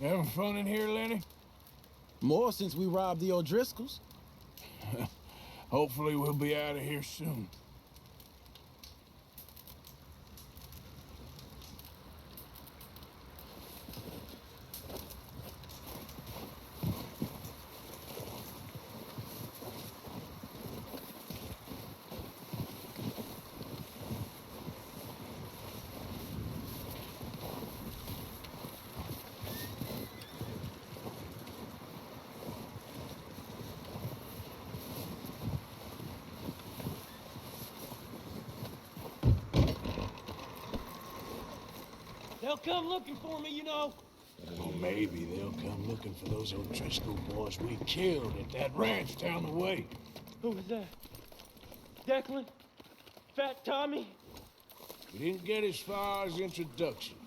Having fun in here, Lenny? More since we robbed the O'Driscolls. Hopefully we'll be out of here soon. They'll come looking for me, you know. Or maybe they'll come looking for those O'Driscoll boys we killed at that ranch down the way. Who was that? Declan? Fat Tommy? We didn't get as far as introductions.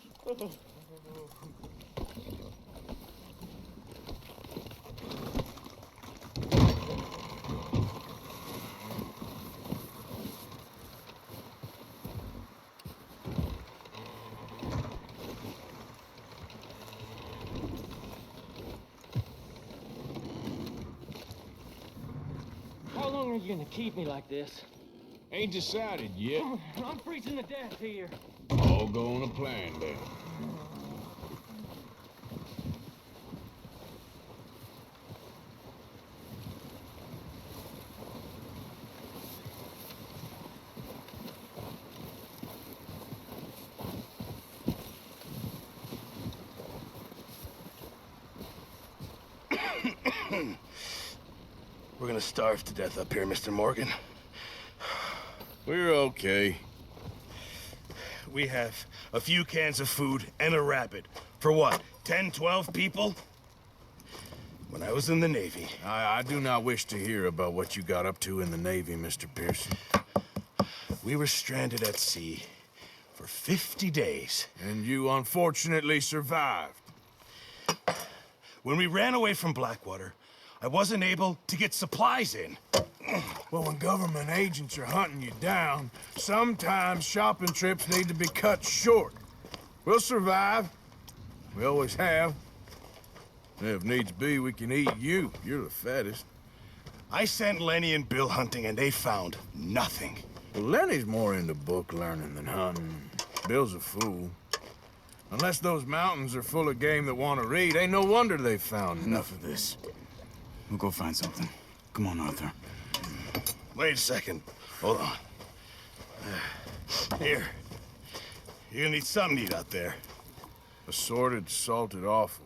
How long are you gonna keep me like this? Ain't decided yet. I'm freezing to death here. All going to plan then. We're gonna starve to death up here, Mr. Morgan. We're okay. We have a few cans of food and a rabbit. For what, 10, 12 people? When I was in the Navy... I do not wish to hear about what you got up to in the Navy, Mr. Pearson. We were stranded at sea for 50 days. And you unfortunately survived. When we ran away from Blackwater, I wasn't able to get supplies in. Well, when government agents are hunting you down, sometimes shopping trips need to be cut short. We'll survive. We always have. If needs be, we can eat you. You're the fattest. I sent Lenny and Bill hunting, and they found nothing. Well, Lenny's more into book learning than hunting. Bill's a fool. Unless those mountains are full of game that want to read, ain't no wonder they found Enough of this. We'll go find something. Come on, Arthur. Wait a second. Hold on. Here. You're gonna need something to eat out there. Assorted, salted offal.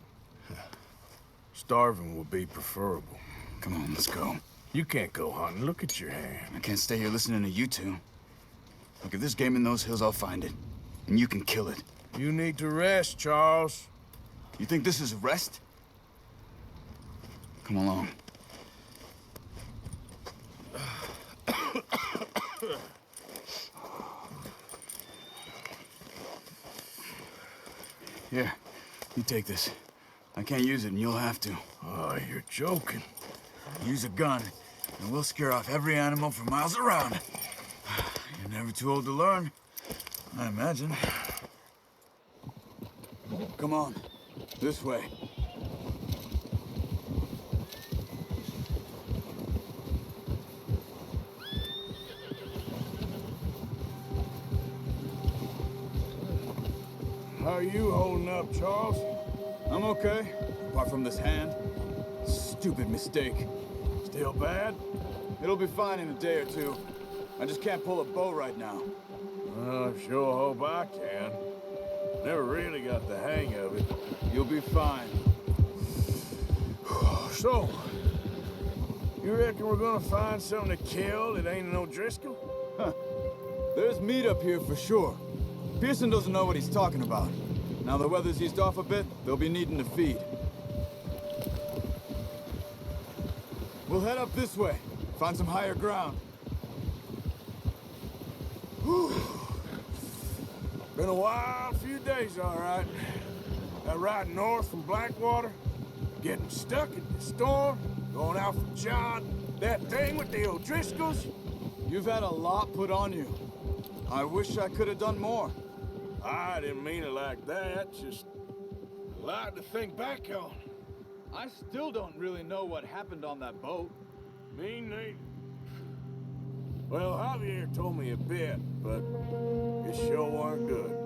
Starving will be preferable. Come on, let's go. You can't go hunting. Look at your hand. I can't stay here listening to you two. Look, if there's game in those hills, I'll find it. And you can kill it. You need to rest, Charles. You think this is rest? Come along. Here, you take this. I can't use it, and you'll have to. Oh, you're joking. Use a gun, and we'll scare off every animal for miles around. You're never too old to learn, I imagine. Come on, this way. How are you holding up, Charles? I'm okay, apart from this hand. Stupid mistake. Still bad? It'll be fine in a day or two. I just can't pull a bow right now. I sure hope I can. Never really got the hang of it. You'll be fine. So, you reckon we're gonna find something to kill that ain't an O'Driscoll? Huh. There's meat up here for sure. Pearson doesn't know what he's talking about. Now the weather's eased off a bit, they'll be needing to feed. We'll head up this way, find some higher ground. Whew. Been a wild few days, all right. That ride north from Blackwater, getting stuck in the storm, going out for John, that thing with the O'Driscolls. You've had a lot put on you. I wish I could have done more. I didn't mean it like that, just A lot to think back on. I still don't really know what happened on that boat. Me neither. Well, Javier told me a bit, but it sure weren't good.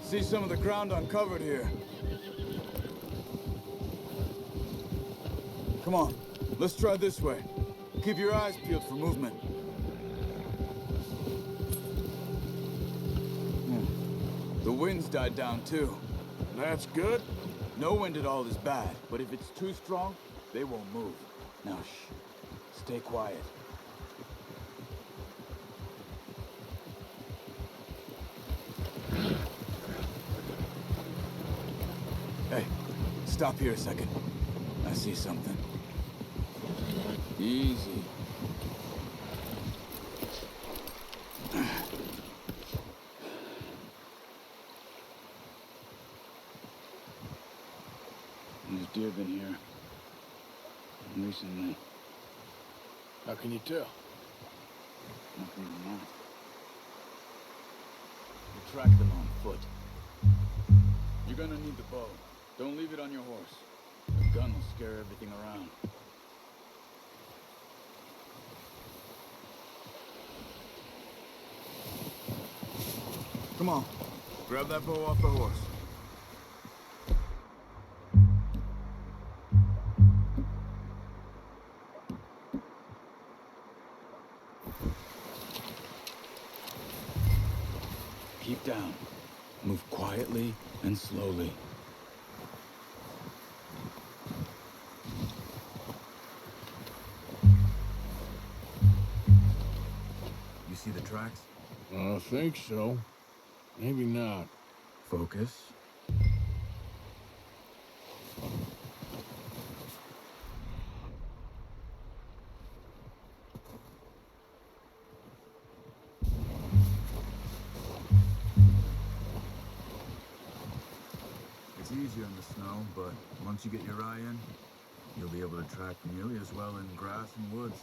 See some of the ground uncovered here. Come on, let's try this way. Keep your eyes peeled for movement. The wind's died down too. That's good. No wind at all is bad, but if it's too strong, they won't move. Now shh, stay quiet. Hey, stop here a second. I see something. Easy. There's deer been here. Recently. How can you tell? Not from the mouth. We'll track them on foot. You're gonna need the bow. Don't leave it on your horse. The gun will scare everything around. Come on. Grab that bow off the horse. Keep down. Move quietly and slowly. You see the tracks? I think so. Maybe not. Focus. It's easier in the snow, but once you get your eye in, you'll be able to track nearly as well in grass and woods.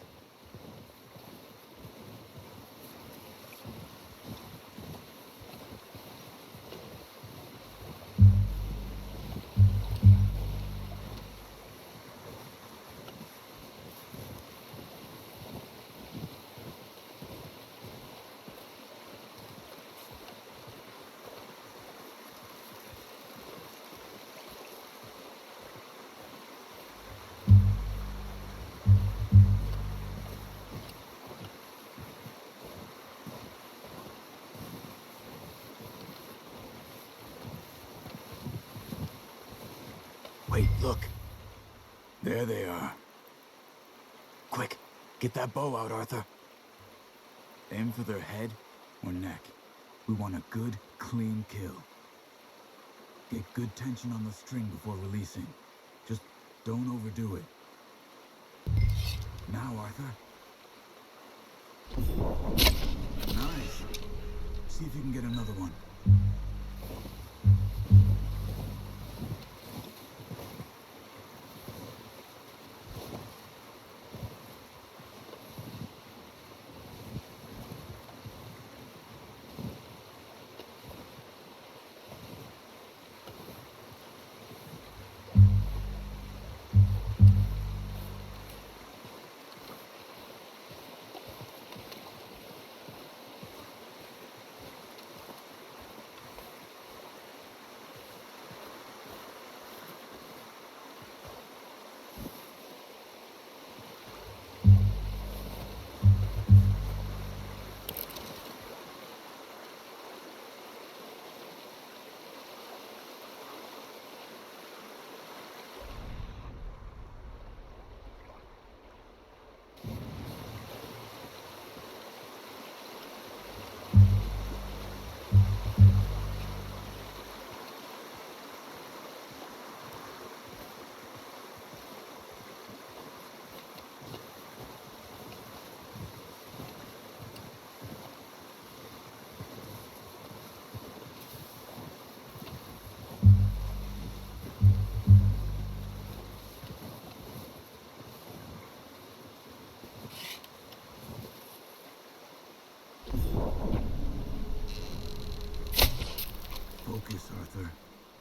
Wait, look. There they are. Quick, get that bow out, Arthur. Aim for their head or neck. We want a good, clean kill. Get good tension on the string before releasing. Just don't overdo it. Now, Arthur. Nice. See if you can get another one.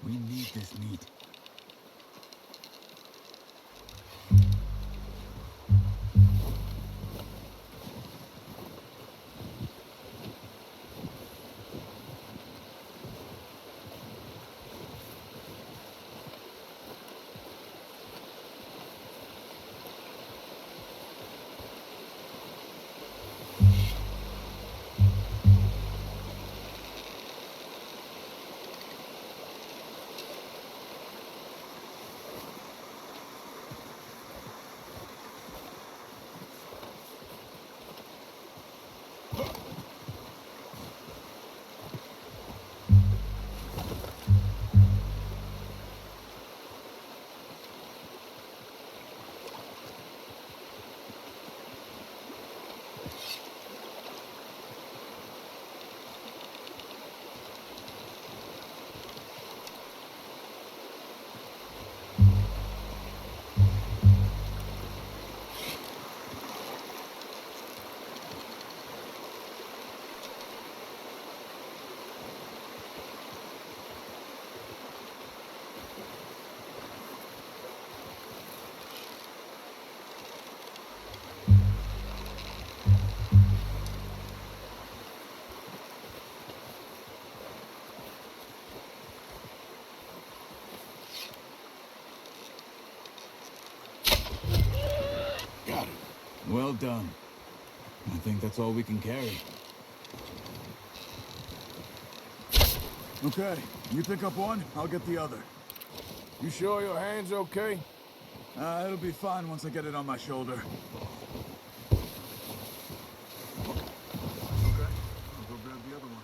We need this meat. Well done. I think that's all we can carry. Okay, you pick up one, I'll get the other. You sure your hand's okay? It'll be fine once I get it on my shoulder. Okay, I'll go grab the other one.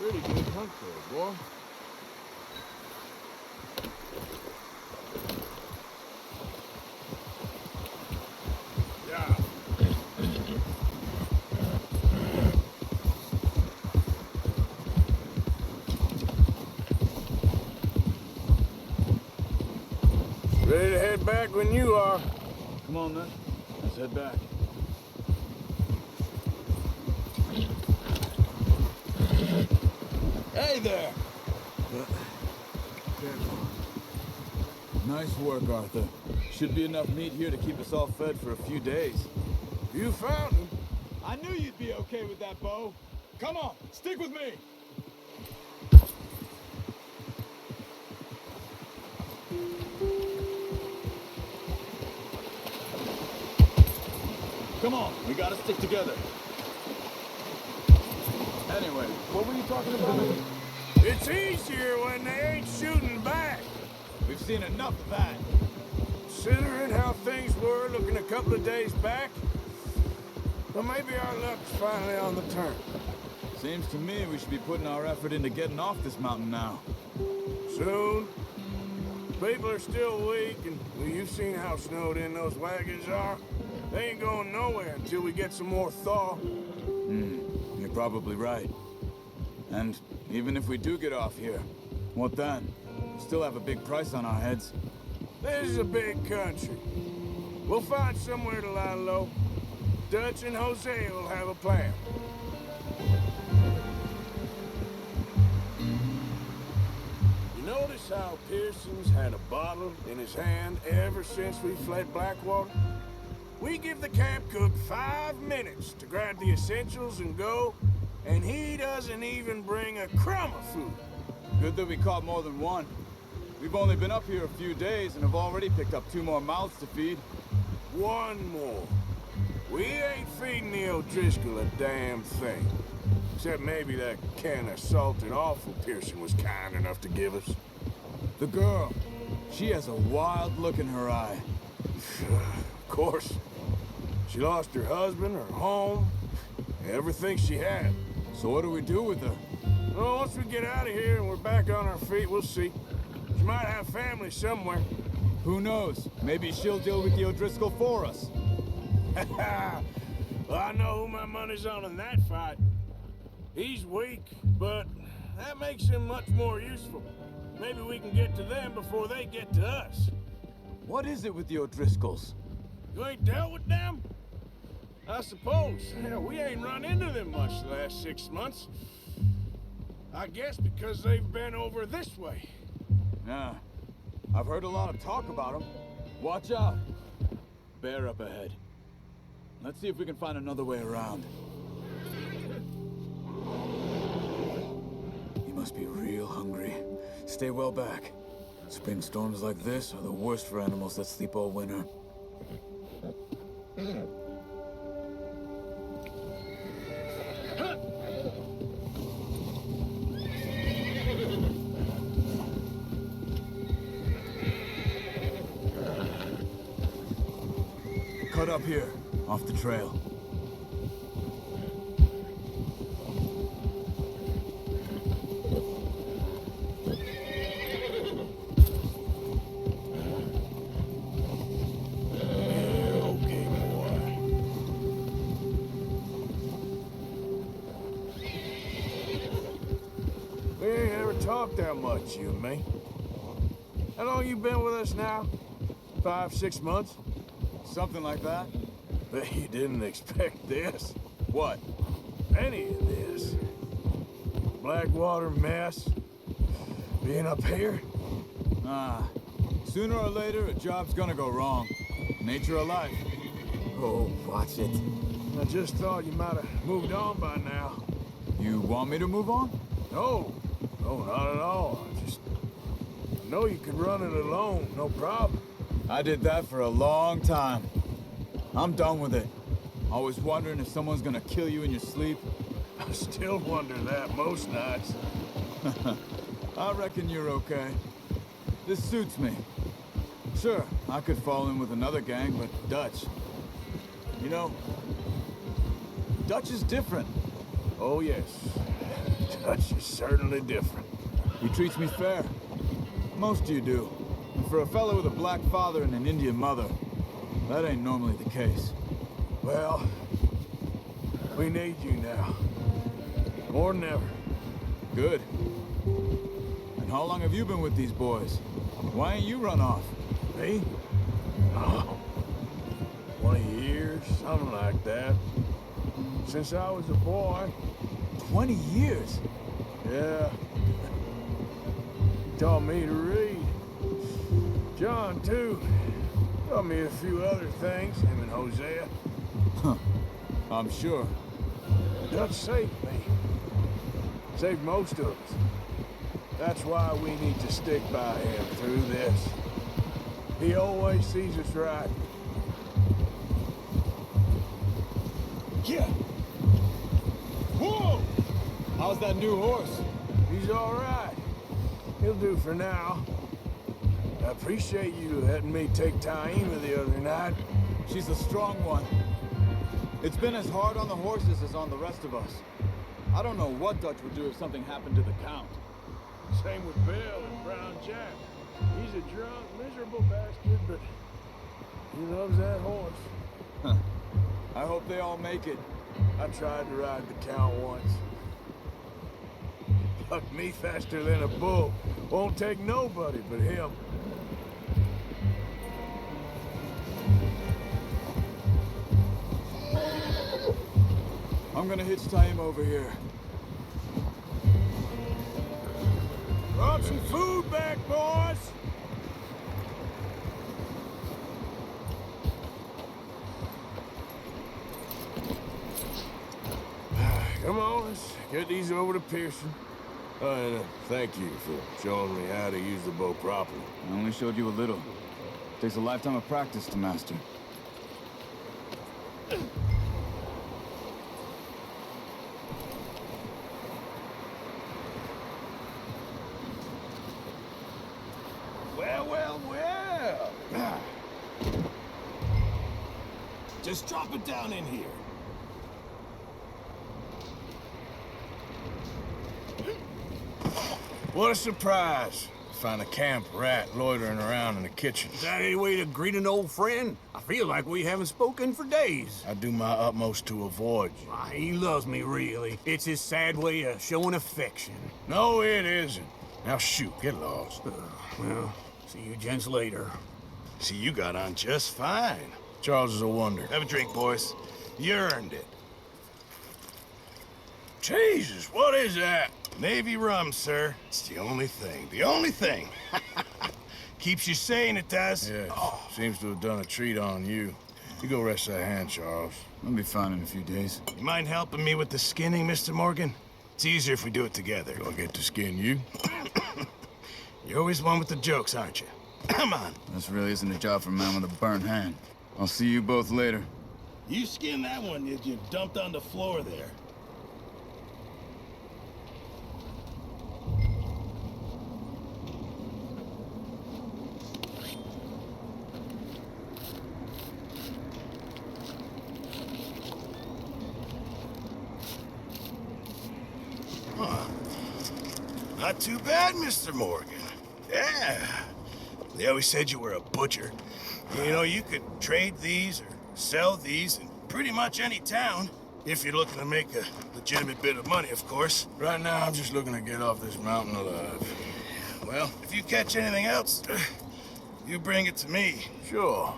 Pretty good hunt there, boy. Yeah. Ready to head back when you are. Come on then, let's head back. Hey there! Careful. Nice work, Arthur. Should be enough meat here to keep us all fed for a few days. You found him. I knew you'd be okay with that, Bo. Come on, stick with me. Come on, we gotta stick together. Anyway, what were you talking about? It's easier when they ain't shooting back. We've seen enough of that. Considering how things were looking a couple of days back, well, maybe our luck's finally on the turn. Seems to me we should be putting our effort into getting off this mountain now. Soon. People are still weak, and well, you've seen how snowed in those wagons are. They ain't going nowhere until we get some more thaw. You're probably right. And even if we do get off here, what then? We still have a big price on our heads. This is a big country. We'll find somewhere to lie low. Dutch and Jose will have a plan. You notice how Pearson's had a bottle in his hand ever since we fled Blackwater? We give the camp cook 5 minutes to grab the essentials and go, and he doesn't even bring a crumb of food. Good that we caught more than one. We've only been up here a few days and have already picked up 2 more mouths to feed. One more. We ain't feeding the O'Driscoll a damn thing. Except maybe that can of salted offal Pearson was kind enough to give us. The girl. She has a wild look in her eye. Of course. She lost her husband, her home, everything she had. So what do we do with her? Well, once we get out of here and we're back on our feet, we'll see. She might have family somewhere. Who knows? Maybe she'll deal with the O'Driscoll for us. Well, I know who my money's on in that fight. He's weak, but that makes him much more useful. Maybe we can get to them before they get to us. What is it with the O'Driscolls? You ain't dealt with them? I suppose. Hell, we ain't run into them much the last 6 months. I guess because they've been over this way. Nah. I've heard a lot of talk about them. Watch out. Bear up ahead. Let's see if we can find another way around. You must be real hungry. Stay well back. Spring storms like this are the worst for animals that sleep all winter. Cut up here, off the trail. Okay, boy. We ain't ever talked that much, you and me. How long you been with us now? 5, 6 months? Something like that? Bet you didn't expect this. What? Any of this. Blackwater mess. Being up here. Ah. Sooner or later, a job's gonna go wrong. Nature of life. Oh, watch it. I just thought you might have moved on by now. You want me to move on? No. No, not at all. I know you could run it alone, no problem. I did that for a long time. I'm done with it. Always wondering if someone's gonna kill you in your sleep. I still wonder that most nights. I reckon you're okay. This suits me. Sure, I could fall in with another gang, but Dutch. You know, Dutch is different. Oh, yes. Dutch is certainly different. He treats me fair. Most of you do. And for a fellow with a black father and an Indian mother, that ain't normally the case. Well, we need you now. More than ever. Good. And how long have you been with these boys? Why ain't you run off? Me? Oh, 20 years, something like that. Since I was a boy. 20 years? Yeah. He taught me to read. John, too. Taught me a few other things, him and Hosea. Huh. I'm sure. Dutch saved me. Saved most of us. That's why we need to stick by him through this. He always sees us right. Yeah. Whoa! How's that new horse? He's all right. He'll do for now. I appreciate you letting me take Taima the other night. She's a strong one. It's been as hard on the horses as on the rest of us. I don't know what Dutch would do if something happened to the Count. Same with Bill and Brown Jack. He's a drunk, miserable bastard, but he loves that horse. Huh. I hope they all make it. I tried to ride the Count once. Bucked me faster than a bull. Won't take nobody but him. I'm gonna hitch Taima over here. Brought some food back, boys! Come on, let's get these over to Pearson. And thank you for showing me how to use the bow properly. I only showed you a little. Takes a lifetime of practice to master. well. Just drop it down in here. What a surprise. Find a camp rat loitering around in the kitchen. Is that any way to greet an old friend? I feel like we haven't spoken for days. I do my utmost to avoid you. He loves me, really. It's his sad way of showing affection. No, it isn't. Now shoot, get lost. Well, see you gents later. See, you got on just fine. Charles is a wonder. Have a drink, boys. You earned it. Jesus, what is that? Navy rum, sir. It's the only thing. The only thing. Keeps you sane, it does. Yes, seems to have done a treat on you. You go rest that hand, Charles. I'll be fine in a few days. You mind helping me with the skinning, Mr. Morgan? It's easier if we do it together. Do I get to skin you? You're always one with the jokes, aren't you? Come on. This really isn't a job for a man with a burnt hand. I'll see you both later. You skinned that one you dumped on the floor there. Not too bad, Mr. Morgan. Yeah. They always said you were a butcher. You know, you could trade these or sell these in pretty much any town. If you're looking to make a legitimate bit of money, of course. Right now, I'm just looking to get off this mountain alive. Well, if you catch anything else, you bring it to me. Sure.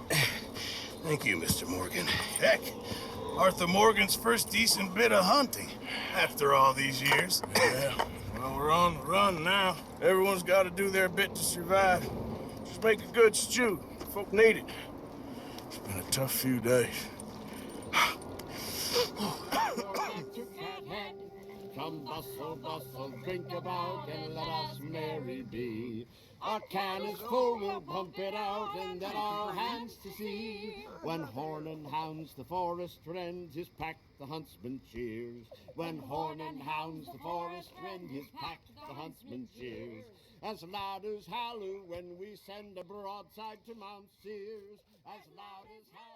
Thank you, Mr. Morgan. Heck, Arthur Morgan's first decent bit of hunting after all these years. Yeah. Well, we're on the run now. Everyone's got to do their bit to survive. Just make a good stew. Folk need it. It's been a tough few days. Come bustle, bustle, drink about, and let us merry be. Our can is full, we'll pump it out, and then all hands to sea. When horn and hounds the forest rend, his pack the huntsman cheers. When horn and hounds the forest rend, his pack the huntsman cheers. As loud as halloo when we send a broadside to Mount Sears. As loud as halloo.